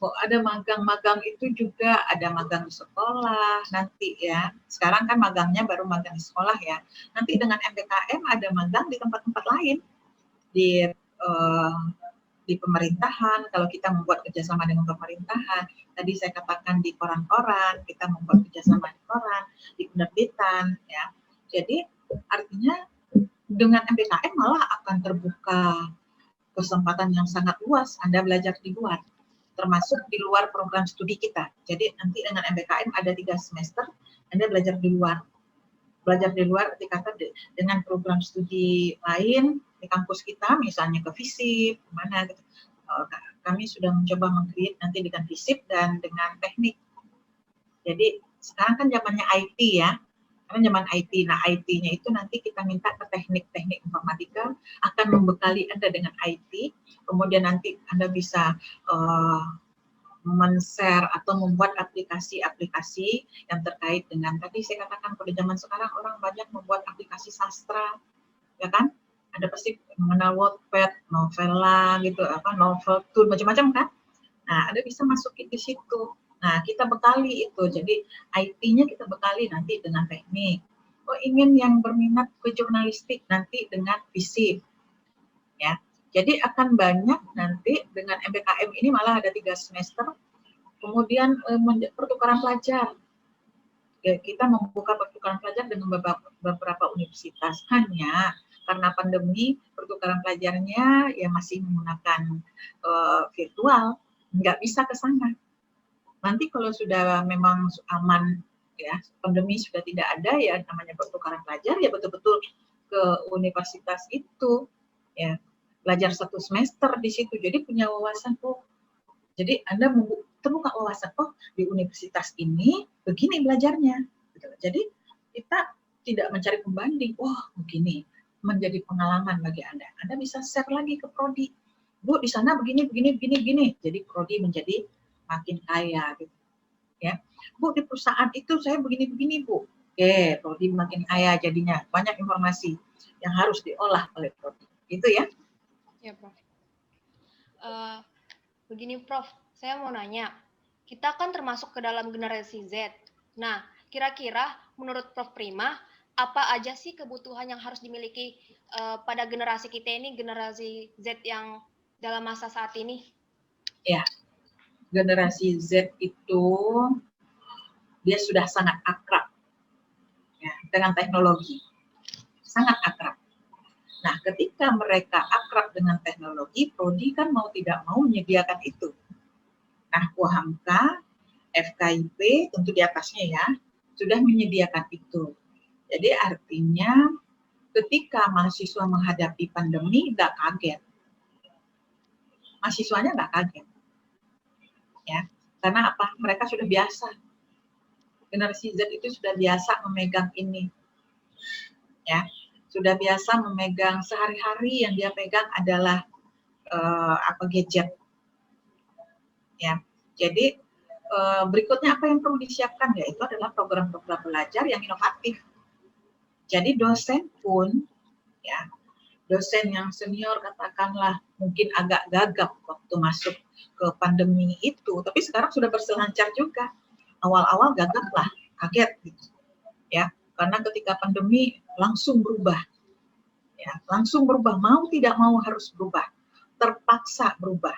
Ada magang itu juga, ada magang di sekolah nanti, ya. Sekarang kan magangnya baru magang di sekolah, ya. Nanti dengan MPKM ada magang di tempat-tempat lain, di pemerintahan. Kalau kita membuat kerjasama dengan pemerintahan, tadi saya katakan di koran-koran, kita membuat kerjasama di koran, di penerbitan, ya. Jadi artinya dengan MPKM malah akan terbuka kesempatan yang sangat luas Anda belajar di luar, termasuk di luar program studi kita. Jadi nanti dengan MBKM ada 3 semester Anda belajar di luar. Belajar di luar dikatakan dengan program studi lain di kampus kita, misalnya ke FISIP, mana gitu. Kami sudah mencoba meng-create nanti dengan FISIP dan dengan teknik. Jadi sekarang kan zamannya IT, ya. Karena zaman IT, nah IT-nya itu nanti kita minta ke teknik informatika, akan membekali Anda dengan IT, kemudian nanti Anda bisa men-share atau membuat aplikasi-aplikasi yang terkait dengan, tadi saya katakan pada zaman sekarang orang banyak membuat aplikasi sastra, ya kan? Ada pasti mengenal Wattpad, Novella gitu, novel tool, macam-macam kan? Nah, Anda bisa masukin di situ. Nah, kita bekali itu. Jadi IT-nya kita bekali nanti dengan teknik. Oh, ingin yang berminat ke jurnalistik nanti dengan FISIP. Ya. Jadi akan banyak nanti dengan MPKM ini malah ada 3 semester Kemudian pertukaran pelajar. Ya, kita membuka pertukaran pelajar dengan beberapa universitas. Hanya karena pandemi, pertukaran pelajarnya ya masih menggunakan virtual, nggak bisa ke sana. Nanti kalau sudah memang aman, ya pandemi sudah tidak ada, ya namanya pertukaran pelajar ya betul-betul ke universitas itu, ya belajar 1 semester di situ. Jadi punya wawasan, oh, jadi Anda terbuka wawasan, oh di universitas ini begini belajarnya. Jadi kita tidak mencari pembanding, oh begini, menjadi pengalaman bagi Anda. Anda bisa share lagi ke prodi, Bu di sana begini, begini, begini, begini. Jadi prodi menjadi makin kaya, gitu. Ya, Bu di perusahaan itu saya begini, begini, Bu. Oke, prodi makin kaya jadinya, banyak informasi yang harus diolah oleh prodi. Itu ya. Ya, Prof. Begini, Prof, saya mau nanya, kita kan termasuk ke dalam generasi Z. Nah, kira-kira menurut Prof Prima, apa aja sih kebutuhan yang harus dimiliki pada generasi kita ini, generasi Z yang dalam masa saat ini? Ya, generasi Z itu dia sudah sangat akrab ya, dengan teknologi, sangat akrab. Nah, ketika mereka akrab dengan teknologi, prodi kan mau tidak mau menyediakan itu. Nah, Hamka, FKIP, tentu di atasnya ya, sudah menyediakan itu. Jadi artinya ketika mahasiswa menghadapi pandemi, nggak kaget. Mahasiswanya nggak kaget. Ya, karena apa? Mereka sudah biasa. Generasi Z itu sudah biasa memegang ini. Ya, sudah biasa memegang, sehari-hari yang dia pegang adalah gadget. Ya, jadi berikutnya apa yang perlu disiapkan, yaitu adalah program-program belajar yang inovatif. Jadi dosen pun, ya dosen yang senior katakanlah mungkin agak gagap waktu masuk ke pandemi itu, tapi sekarang sudah berselancar juga. Awal-awal gagap lah, kaget gitu, ya karena ketika pandemi langsung berubah, ya langsung berubah, mau tidak mau harus berubah, terpaksa berubah.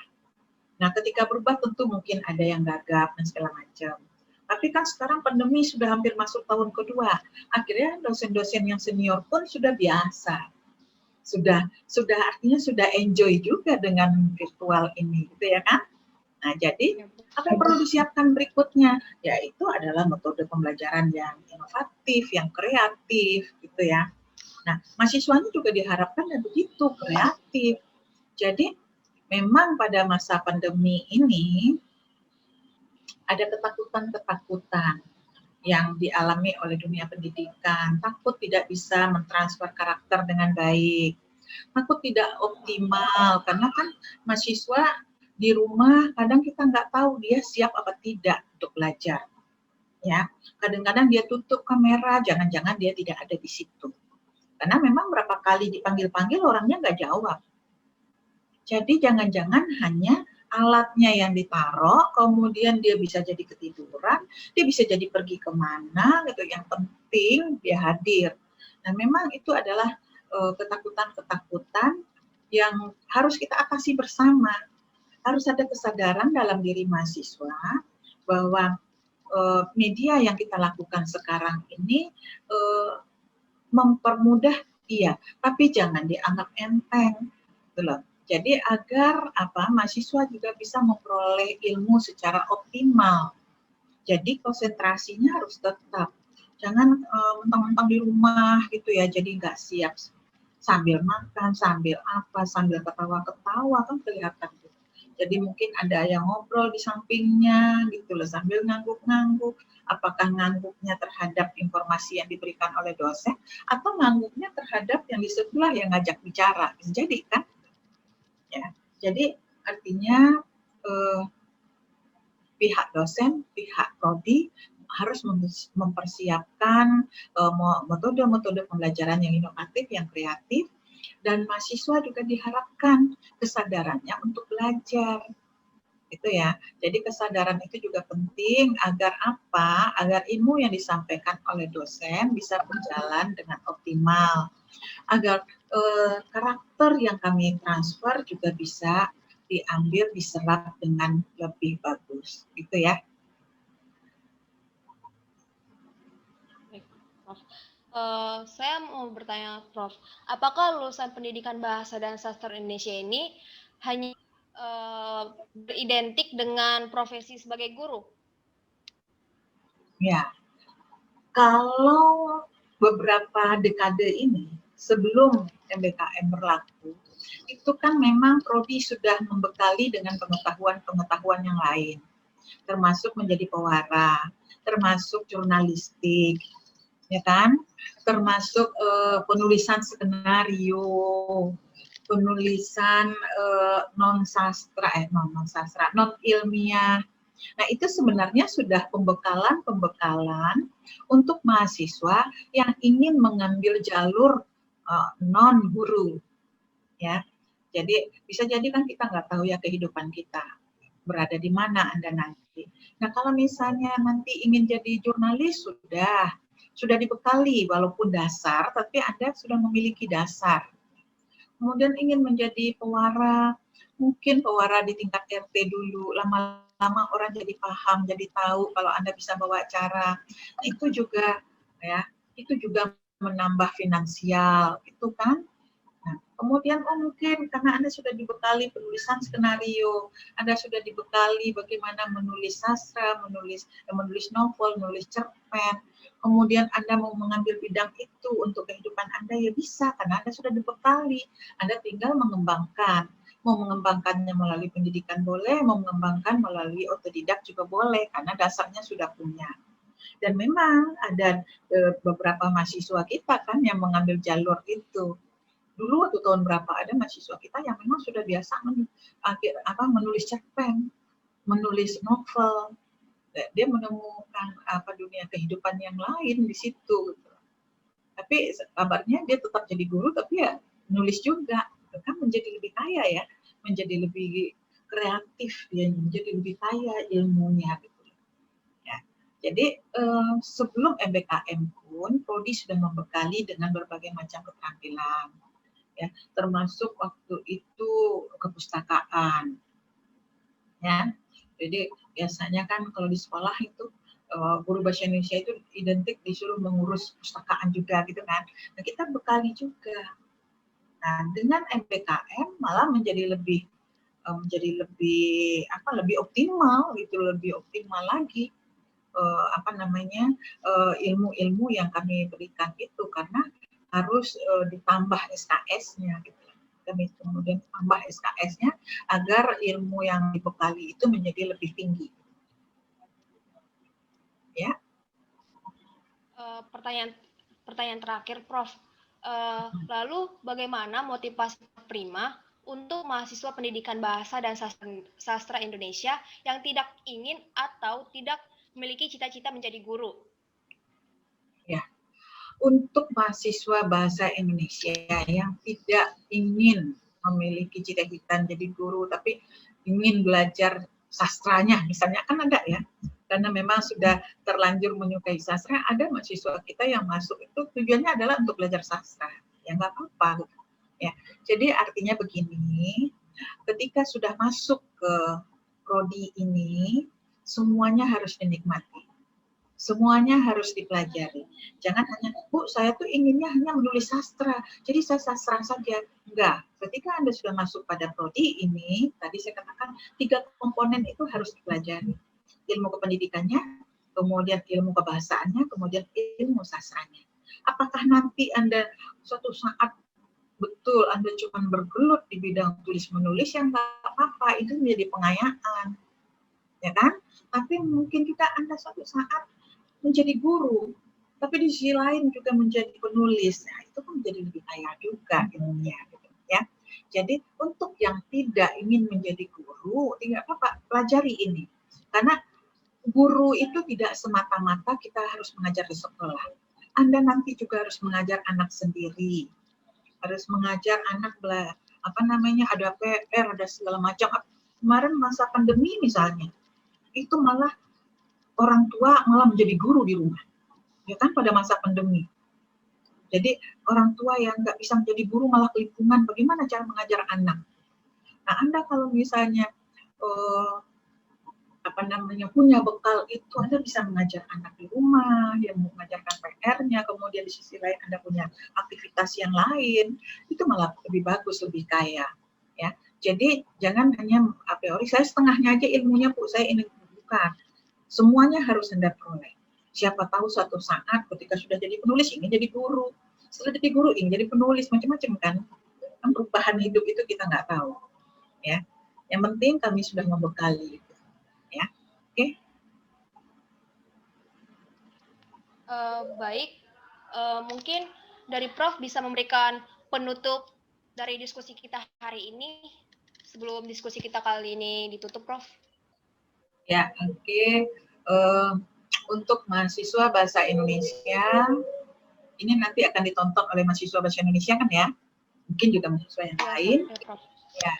Nah ketika berubah tentu mungkin ada yang gagap dan segala macam. Tapi kan sekarang pandemi sudah hampir masuk tahun kedua, akhirnya dosen-dosen yang senior pun sudah biasa, sudah artinya sudah enjoy juga dengan virtual ini, gitu ya kan? Nah, jadi apa yang perlu disiapkan berikutnya? Yaitu adalah metode pembelajaran yang inovatif, yang kreatif, gitu ya. Nah, mahasiswanya juga diharapkan dan begitu kreatif. Jadi, memang pada masa pandemi ini ada ketakutan-ketakutan yang dialami oleh dunia pendidikan. Takut tidak bisa mentransfer karakter dengan baik, takut tidak optimal, karena kan mahasiswa di rumah kadang kita nggak tahu dia siap apa tidak untuk belajar. Ya, kadang-kadang dia tutup kamera, jangan-jangan dia tidak ada di situ. Karena memang berapa kali dipanggil-panggil orangnya nggak jawab. Jadi jangan-jangan hanya alatnya yang ditaruh, kemudian dia bisa jadi ketiduran, dia bisa jadi pergi kemana gitu. Yang penting dia hadir. Nah, memang itu adalah ketakutan-ketakutan yang harus kita atasi bersama. Harus ada kesadaran dalam diri mahasiswa bahwa media yang kita lakukan sekarang ini mempermudah, iya, tapi jangan dianggap enteng, gitu loh. Jadi agar mahasiswa juga bisa memperoleh ilmu secara optimal. Jadi konsentrasinya harus tetap. Jangan mentang-mentang di rumah gitu ya, jadi nggak siap. Sambil makan, sambil sambil ketawa-ketawa kan kelihatan. Jadi mungkin ada yang ngobrol di sampingnya gitu loh, sambil ngangguk-ngangguk. Apakah ngangguknya terhadap informasi yang diberikan oleh dosen atau ngangguknya terhadap yang di sebelah yang ngajak bicara. Jadi kan, ya. Jadi artinya pihak dosen, pihak prodi harus mempersiapkan metode-metode pembelajaran yang inovatif, yang kreatif, dan mahasiswa juga diharapkan kesadarannya untuk belajar. Itu ya. Jadi kesadaran itu juga penting agar apa? Agar ilmu yang disampaikan oleh dosen bisa berjalan dengan optimal. Agar karakter yang kami transfer juga bisa diambil, diserap dengan lebih bagus, gitu ya. Baik, Prof. Saya mau bertanya, Prof, apakah lulusan pendidikan bahasa dan sastra Indonesia ini hanya beridentik dengan profesi sebagai guru? Ya, kalau beberapa dekade ini sebelum MBKM berlaku, itu kan memang prodi sudah membekali dengan pengetahuan-pengetahuan yang lain, termasuk menjadi pewara, termasuk jurnalistik, ya kan, termasuk penulisan skenario, penulisan non ilmiah. Nah, itu sebenarnya sudah pembekalan untuk mahasiswa yang ingin mengambil jalur non guru, ya. Jadi bisa jadi kan kita nggak tahu ya kehidupan kita berada di mana Anda nanti. Nah, kalau misalnya nanti ingin jadi jurnalis sudah dibekali walaupun dasar, tapi Anda sudah memiliki dasar. Kemudian ingin menjadi pewara, mungkin pewara di tingkat RT dulu, lama-lama orang jadi paham, jadi tahu kalau Anda bisa bawa acara. Nah, itu juga menambah finansial, itu kan. Nah, kemudian mungkin karena Anda sudah dibekali penulisan skenario, Anda sudah dibekali bagaimana menulis sastra, menulis novel, menulis cerpen, kemudian Anda mau mengambil bidang itu untuk kehidupan Anda, ya bisa, karena Anda sudah dibekali. Anda tinggal mengembangkan. Mau mengembangkannya melalui pendidikan boleh, mau mengembangkan melalui otodidak juga boleh, karena dasarnya sudah punya. Dan memang ada beberapa mahasiswa kita kan yang mengambil jalur itu. Dulu waktu tahun berapa ada mahasiswa kita yang memang sudah biasa menulis cerpen, menulis novel. Dia menemukan dunia kehidupan yang lain di situ. Gitu. Tapi kabarnya dia tetap jadi guru, tapi ya nulis juga. Kan menjadi lebih kaya ya, menjadi lebih kreatif, dia menjadi lebih kaya ilmunya. Gitu. Ya. Jadi sebelum MBKM pun, Prodi sudah membekali dengan berbagai macam keterampilan. Ya, termasuk waktu itu kepustakaan, ya. Jadi biasanya kan kalau di sekolah itu guru bahasa Indonesia itu identik disuruh mengurus pustakaan juga gitu kan. Nah, kita bekali juga. Nah, dengan MBKM malah menjadi lebih lebih optimal gitu, lebih optimal lagi ilmu-ilmu yang kami berikan itu, karena harus ditambah SKS-nya gitu. Kami kemudian tambah SKS-nya agar ilmu yang dibekali itu menjadi lebih tinggi. Ya. Pertanyaan terakhir, Prof. Lalu bagaimana motivasi Prima untuk mahasiswa pendidikan bahasa dan sastra Indonesia yang tidak ingin atau tidak memiliki cita-cita menjadi guru? Ya, untuk mahasiswa bahasa Indonesia yang tidak ingin memiliki cita-cita jadi guru, tapi ingin belajar sastranya, misalnya kan ada ya, karena memang sudah terlanjur menyukai sastra, ada mahasiswa kita yang masuk itu tujuannya adalah untuk belajar sastra, ya nggak apa-apa. Ya, jadi artinya begini, ketika sudah masuk ke prodi ini, semuanya harus dinikmati. Semuanya harus dipelajari. Jangan hanya, Bu, saya tuh inginnya hanya menulis sastra, jadi saya sastra saja. Enggak. Ketika Anda sudah masuk pada prodi ini, tadi saya katakan 3 komponen itu harus dipelajari. Ilmu kependidikannya, kemudian ilmu kebahasaannya, kemudian ilmu sastranya. Apakah nanti Anda suatu saat betul Anda cuma bergelut di bidang tulis menulis, yang nggak apa-apa, itu menjadi pengayaan, ya kan? Tapi mungkin Anda suatu saat menjadi guru, tapi di sisi lain juga menjadi penulis. Nah, itu pun menjadi lebih kaya juga ilmunya, gitu ya. Jadi untuk yang tidak ingin menjadi guru, tidak apa-apa, pelajari ini. Karena guru itu tidak semata-mata kita harus mengajar di sekolah. Anda nanti juga harus mengajar anak sendiri, harus mengajar anak ada PR, ada segala macam. Kemarin masa pandemi misalnya, itu malah orang tua malah menjadi guru di rumah, ya kan, pada masa pandemi. Jadi orang tua yang nggak bisa menjadi guru malah kelimpungan, bagaimana cara mengajar anak? Nah, Anda kalau misalnya eh, punya bekal itu, Anda bisa mengajar anak di rumah, dia mengajarkan PR-nya, kemudian di sisi lain Anda punya aktivitas yang lain, itu malah lebih bagus, lebih kaya. Ya, jadi jangan hanya a priori, saya setengahnya aja ilmunya, Bu, saya ini bukan. Semuanya harus Anda peroleh. Siapa tahu suatu saat ketika sudah jadi penulis, ingin jadi guru. Setelah jadi guru, ingin jadi penulis, macam-macam kan. Perubahan hidup itu kita nggak tahu. Ya, yang penting kami sudah membekali. Ya, oke. Baik, mungkin dari Prof bisa memberikan penutup dari diskusi kita hari ini sebelum diskusi kita kali ini ditutup, Prof. Ya, oke. Untuk mahasiswa bahasa Indonesia, ini nanti akan ditonton oleh mahasiswa bahasa Indonesia kan ya? Mungkin juga mahasiswa yang lain. Prof. Ya,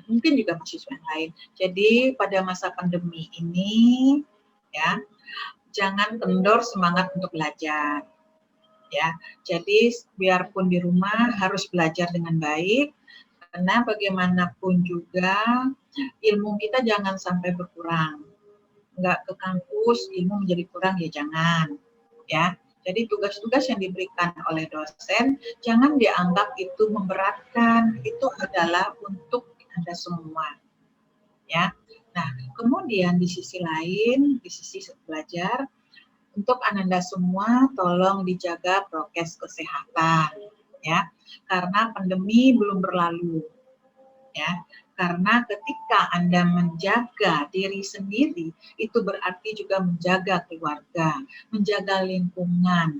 mungkin juga mahasiswa yang lain. Jadi pada masa pandemi ini, ya, jangan kendor semangat untuk belajar. Ya, jadi biarpun di rumah harus belajar dengan baik, karena bagaimanapun juga ilmu kita jangan sampai berkurang. Nggak ke kampus, ilmu menjadi kurang, ya jangan. Ya, jadi tugas-tugas yang diberikan oleh dosen jangan dianggap itu memberatkan, itu adalah untuk Anda semua. Ya, nah kemudian di sisi lain, di sisi belajar, untuk Ananda semua tolong dijaga prokes kesehatan, ya, karena pandemi belum berlalu, ya. Karena ketika Anda menjaga diri sendiri, itu berarti juga menjaga keluarga, menjaga lingkungan,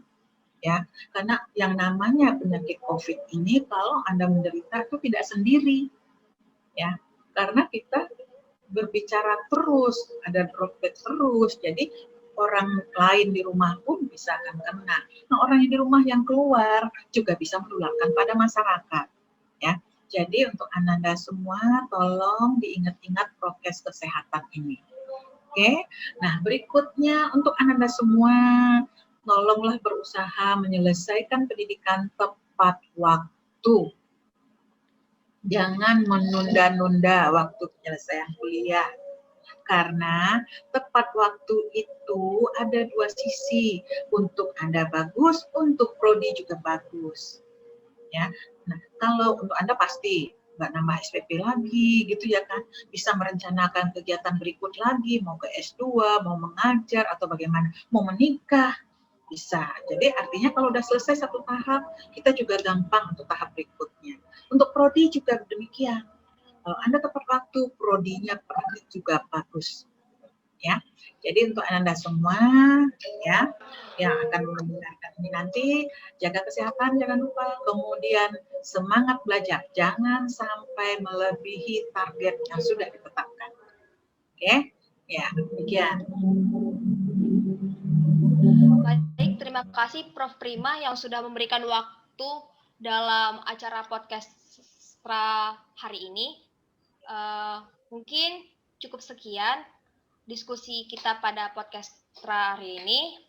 ya. Karena yang namanya penyakit COVID ini, kalau Anda menderita itu tidak sendiri, ya. Karena kita berbicara terus, ada droplet terus, jadi orang lain di rumah pun bisa akan kena. Nah, orang yang di rumah yang keluar juga bisa menularkan pada masyarakat. Ya, jadi untuk Ananda semua, tolong diingat-ingat prokes kesehatan ini. Oke, nah berikutnya untuk Ananda semua, tolonglah berusaha menyelesaikan pendidikan tepat waktu. Jangan menunda-nunda waktu penyelesaian kuliah. Karena tepat waktu itu ada dua sisi. Untuk Anda bagus, untuk prodi juga bagus. Ya, nah kalau untuk Anda pasti nggak nambah SPP lagi gitu ya kan, bisa merencanakan kegiatan berikut lagi, mau ke S2, mau mengajar atau bagaimana, mau menikah, bisa. Jadi artinya kalau udah selesai satu tahap, kita juga gampang untuk tahap berikutnya. Untuk prodi juga demikian. Kalau Anda tepat waktu, prodinya juga bagus. Ya, jadi untuk Anda semua, ya, yang akan mendengarkan ini nanti, jaga kesehatan jangan lupa, kemudian semangat belajar, jangan sampai melebihi target yang sudah ditetapkan. Oke, ya, demikian. Baik, terima kasih Prof. Prima yang sudah memberikan waktu dalam acara podcast hari ini. Mungkin cukup sekian diskusi kita pada podcast hari ini.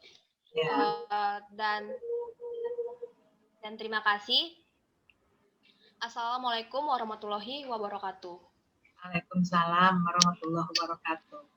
Ya. Dan terima kasih. Assalamualaikum warahmatullahi wabarakatuh. Waalaikumsalam warahmatullahi wabarakatuh.